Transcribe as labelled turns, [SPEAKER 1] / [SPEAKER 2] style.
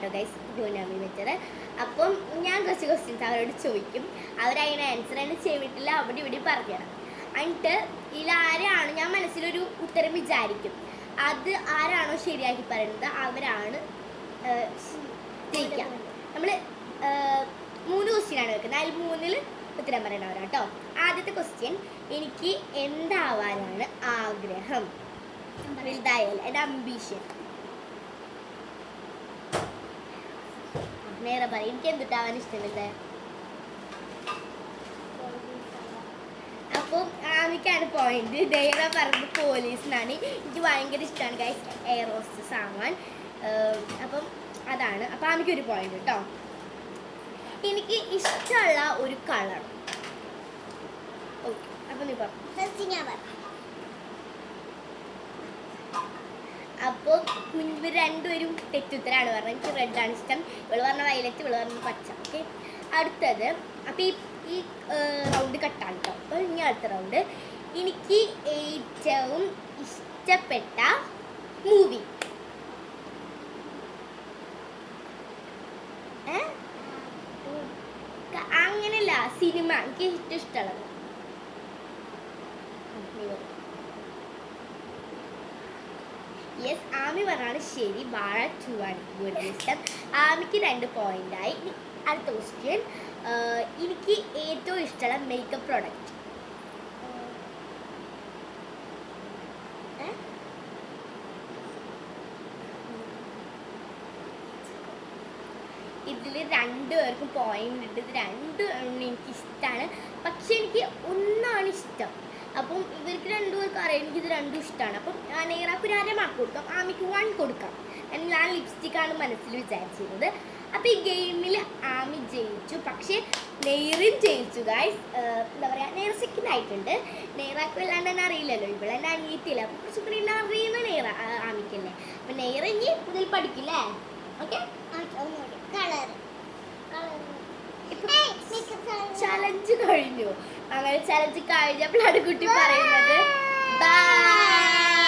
[SPEAKER 1] കേട്ടോ ഗൈസ് പൂനമി വെച്ചത്. അപ്പം ഞാൻ കുറച്ച് ക്വസ്റ്റ്യൻസ് അവരോട് ചോദിക്കും, അവരതിന് ആൻസർ തന്നെ ചെയ്തിട്ടില്ല അവിടെ ഇവിടെ പറഞ്ഞുതരാം. എന്നിട്ട് ഇതിലാരാണ് ഞാൻ മനസ്സിലൊരു ഉത്തരം വിചാരിക്കും, അത് ആരാണോ ശരിയാക്കി പറയുന്നത് അവരാണ് ജയിക്കുക. നമ്മൾ 3 ക്വസ്റ്റ്യനാണ് വെക്കുന്നത്, അതിൽ 3-ൽ ഉത്തരം പറയണവരാ കേട്ടോ. ആദ്യത്തെ ക്വസ്റ്റ്യൻ, എനിക്ക് എന്താവാനാണ് ആഗ്രഹം? വലുതായാൽ എൻ്റെ അംബീഷൻ. നേരെ പറയും, എനിക്ക് എന്തിട്ടാവാൻ ഇഷ്ടമില്ല. അപ്പം ആമിക്കാണ് പോയിന്റ്. നേര പറഞ്ഞത് പോലീസിനാണ്. എനിക്ക് ഭയങ്കര ഇഷ്ടമാണ് ഗൈസ് എയർ ഹോസ്റ്റസ് ആവാൻ. അപ്പം അതാണ്. അപ്പം ആമിക്കൊരു പോയിന്റ് കേട്ടോ. എനിക്ക് ഇഷ്ടമുള്ള ഒരു കളർ. ഓക്കെ, അപ്പം നീ പറഞ്ഞു. അപ്പോൾ ഇവർ രണ്ടുപേരും തെറ്റുത്തരാണ് പറഞ്ഞത്. എനിക്ക് റെഡാണ് ഇഷ്ടം, ഇവള് പറഞ്ഞ വയലറ്റ്, ഇവള് പറഞ്ഞ പച്ച. ഓക്കെ, അടുത്തത്. അപ്പോൾ ഈ റൗണ്ട് കട്ടാണ് കേട്ടോ. അപ്പോൾ ഇനി അടുത്ത റൗണ്ട്, എനിക്ക് ഏറ്റവും ഇഷ്ടപ്പെട്ട മൂവി. അങ്ങനെയല്ല, സിനിമ എനിക്ക് ഏറ്റവും ഇഷ്ടമുള്ളത്. യെസ്, ആമി പറഞ്ഞാണ് ശരി. വാഴ 2 ആണ് കൂടുതൽ ഇഷ്ടം. ആമിക്ക് 2 പോയിന്റായി. അടുത്ത ക്വസ്റ്റ്യൻ, എനിക്ക് ഏറ്റവും ഇഷ്ടമുള്ള മേക്കപ്പ് പ്രോഡക്റ്റ്. ഇതിൽ 2 പേർക്കും പോയിന്റ് ഉണ്ട്. ഇത് 2 എനിക്ക് ഇഷ്ടമാണ്, പക്ഷെ എനിക്ക് ഒന്നാണ് ഇഷ്ടം. അപ്പം ഇവർക്ക് 2 പേർക്ക് അറിയാം എനിക്കിത് 2 ഇഷ്ടമാണ്. അപ്പം നെയ്റാക്ക് ഒരു 1/2 മാർക്ക് കൊടുക്കാം, ആമിക്ക് 1 കൊടുക്കാം. ഞാൻ ലിപ്സ്റ്റിക്കാണ് മനസ്സിൽ വിചാരിച്ചിരുന്നത്. അപ്പോൾ ഈ ഗെയിമിൽ ആമി ജയിച്ചു, പക്ഷേ നെയ്റും ജയിച്ചു ഗായ്സ്. എന്താ പറയുക, നെയ്റ സെക്കൻഡ് ആയിട്ടുണ്ട്. നെയ്റാക്ക് വല്ലാണ്ട് തന്നെ അറിയില്ലല്ലോ, ഇവിടെ എന്നെ അനിയത്തില്ല. അപ്പോൾ കുറച്ചും കൂടി എന്നെ അറിയുന്ന നെയ്റ ആമിക്കല്ലേ. അപ്പം നെയ്റ ഇനി മുതൽ പഠിക്കില്ലേ? ഓക്കെ, ചലഞ്ച് കഴിഞ്ഞു. അങ്ങനെ ചലഞ്ച് കഴിഞ്ഞപ്പോഴാണ് കുട്ടി പറയുന്നത് ബൈ.